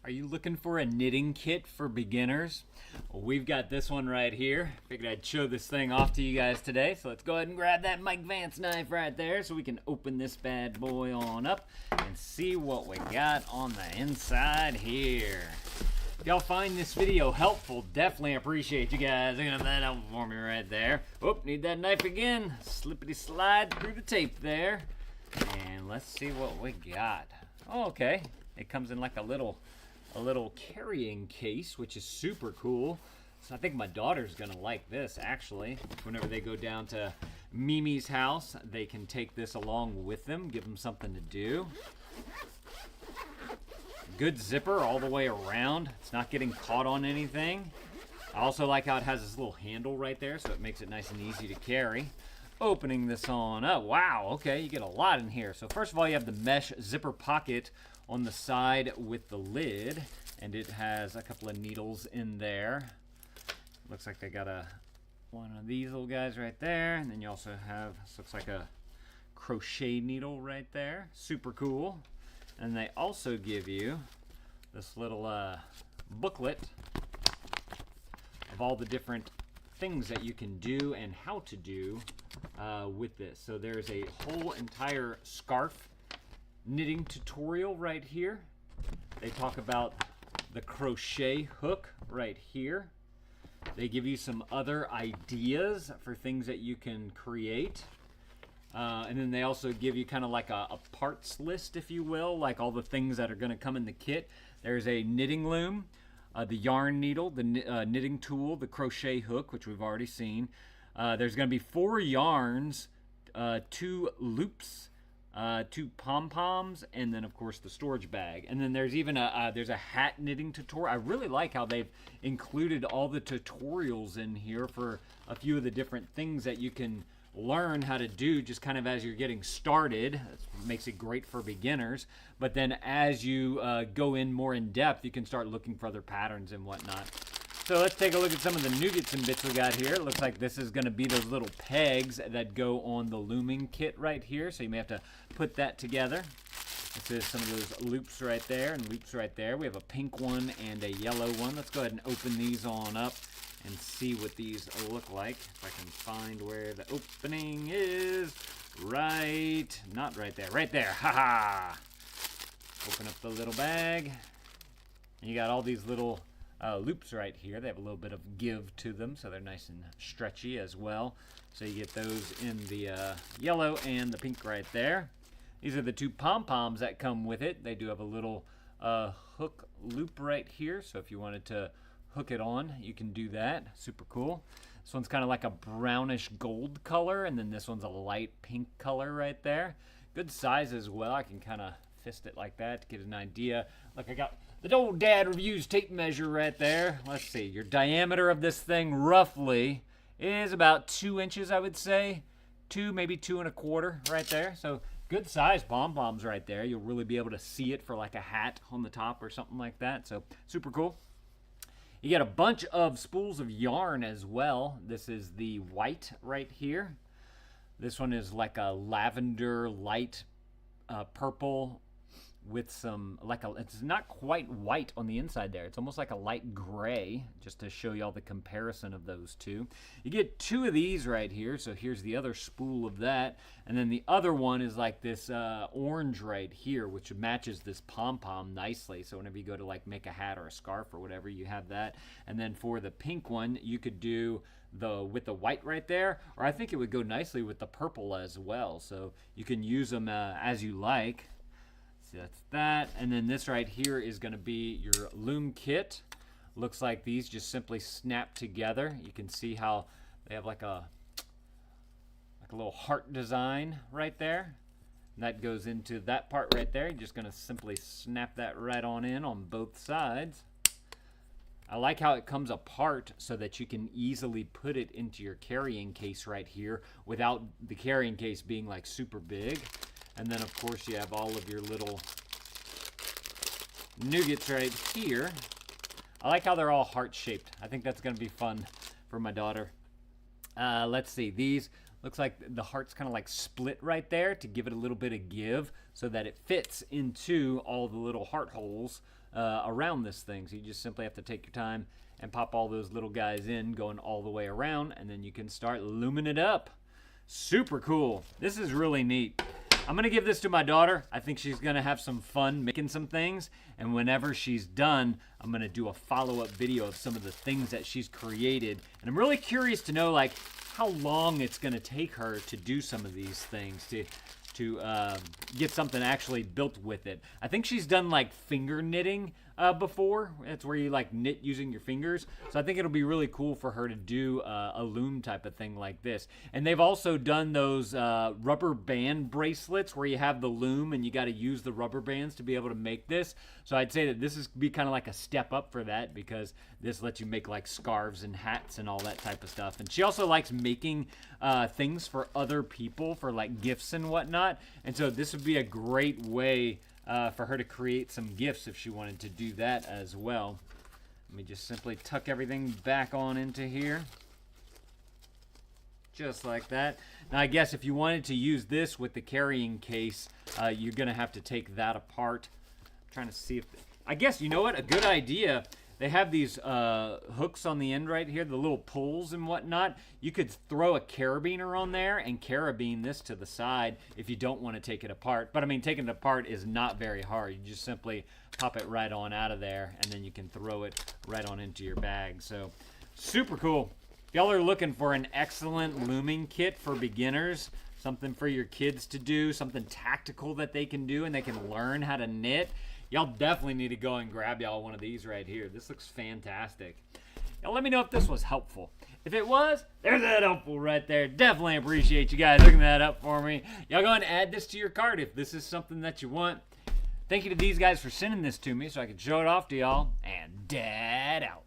Are you looking for a knitting kit for beginners? Well, we've got this one right here. Figured I'd show this thing off to you guys today. So let's go ahead and grab that Mike Vance knife right there so we can open this bad boy on up and see what we got on the inside here. If y'all find this video helpful, definitely appreciate you guys looking at that out for me right there. Oop, need that knife again. Slippity slide through the tape there. And let's see what we got. Oh, okay. It comes in like a little carrying case, which is super cool. So I think my daughter's gonna like this actually. Whenever they go down to Mimi's house, they can take this along with them, give them something to do. Good zipper all the way around. It's not getting caught on anything. I also like how it has this little handle right there, so it makes it nice and easy to carry. Opening this on up. Wow, okay, you get a lot in here. So first of all, you have the mesh zipper pocket on the side with the lid, and it has a couple of needles in there. Looks like they got one of these little guys right there, and then you also have, this looks like a crochet needle right there. Super cool. And they also give you this little booklet of all the different things that you can do and how to do with this. So there's a whole entire scarf knitting tutorial right here. They talk about the crochet hook right here. They give you some other ideas for things that you can create. And then they also give you kind of like a parts list, if you will, like all the things that are going to come in the kit. There's a knitting loom, the yarn needle, the knitting tool, the crochet hook, which we've already seen. There's going to be 4 yarns, 2 loops, 2 pom-poms, and then of course the storage bag. And then there's even there's a hat knitting tutorial. I really like how they've included all the tutorials in here for a few of the different things that you can learn how to do just kind of as you're getting started. That makes it great for beginners. But then as you go in more in depth, you can start looking for other patterns and whatnot. So let's take a look at some of the nougats and bits we got here. It looks like this is going to be those little pegs that go on the looming kit right here. So you may have to put that together. This is some of those loops right there and loops right there. We have a pink one and a yellow one. Let's go ahead and open these on up and see what these look like. If I can find where the opening is. Not right there. Right there. Haha. Open up the little bag. And you got all these little loops right here. They have a little bit of give to them, so they're nice and stretchy as well. So you get those in the yellow and the pink right there. These are the 2 pom-poms that come with it. They do have a little hook loop right here, so if you wanted to hook it on, you can do that. Super cool. This one's kind of like a brownish gold color, and then this one's a light pink color right there. Good size as well. I can kind of fist it like that to get an idea. Look, I got the old dad reviews tape measure right there. Let's see, your diameter of this thing roughly is about 2 inches, I would say. 2, maybe 2 1/4 right there. So good size pom-poms right there. You'll really be able to see it for like a hat on the top or something like that. So super cool. You get a bunch of spools of yarn as well. This is the white right here. This one is like a lavender light purple with some, it's not quite white on the inside there. It's almost like a light gray, just to show you all the comparison of those two. You get 2 of these right here, so here's the other spool of that. And then the other one is like this orange right here, which matches this pom-pom nicely. So whenever you go to like make a hat or a scarf or whatever, you have that. And then for the pink one, you could do with the white right there, or I think it would go nicely with the purple as well. So you can use them as you like. So that's that. And then this right here is going to be your loom kit. Looks like these just simply snap together. You can see how they have like a little heart design right there. And that goes into that part right there. You're just going to simply snap that right on in on both sides. I like how it comes apart so that you can easily put it into your carrying case right here without the carrying case being like super big. And then of course you have all of your little nougats right here. I like how they're all heart shaped. I think that's going to be fun for my daughter. Let's see, these looks like the heart's kind of like split right there to give it a little bit of give so that it fits into all the little heart holes around this thing. So you just simply have to take your time and pop all those little guys in, going all the way around, and then you can start looming it up. Super cool. This is really neat. I'm going to give this to my daughter. I think she's going to have some fun making some things, and whenever she's done, I'm going to do a follow-up video of some of the things that she's created, and I'm really curious to know like how long it's going to take her to do some of these things, to get something actually built with it. I think she's done like finger knitting before. It's where you like knit using your fingers. So I think it'll be really cool for her to do a loom type of thing like this. And they've also done those rubber band bracelets where you have the loom and you got to use the rubber bands to be able to make this. So I'd say that this is be kind of like a step up for that, because this lets you make like scarves and hats and all that type of stuff. And she also likes making things for other people for like gifts and whatnot. And so this would be a great way for her to create some gifts if she wanted to do that as well. Let me just simply tuck everything back on into here. Just like that. Now I guess if you wanted to use this with the carrying case, you're going to have to take that apart. I'm trying to see if... I guess, you know what? A good idea. They have these hooks on the end right here, the little pulls and whatnot. You could throw a carabiner on there and carabine this to the side if you don't want to take it apart. But I mean, taking it apart is not very hard. You just simply pop it right on out of there, and then you can throw it right on into your bag. So, super cool. If y'all are looking for an excellent looming kit for beginners, something for your kids to do, something tactical that they can do and they can learn how to knit, y'all definitely need to go and grab y'all one of these right here. This looks fantastic. Now let me know if this was helpful. If it was, there's that helpful right there. Definitely appreciate you guys looking that up for me. Y'all go and add this to your cart if this is something that you want. Thank you to these guys for sending this to me so I can show it off to y'all. And Dad out.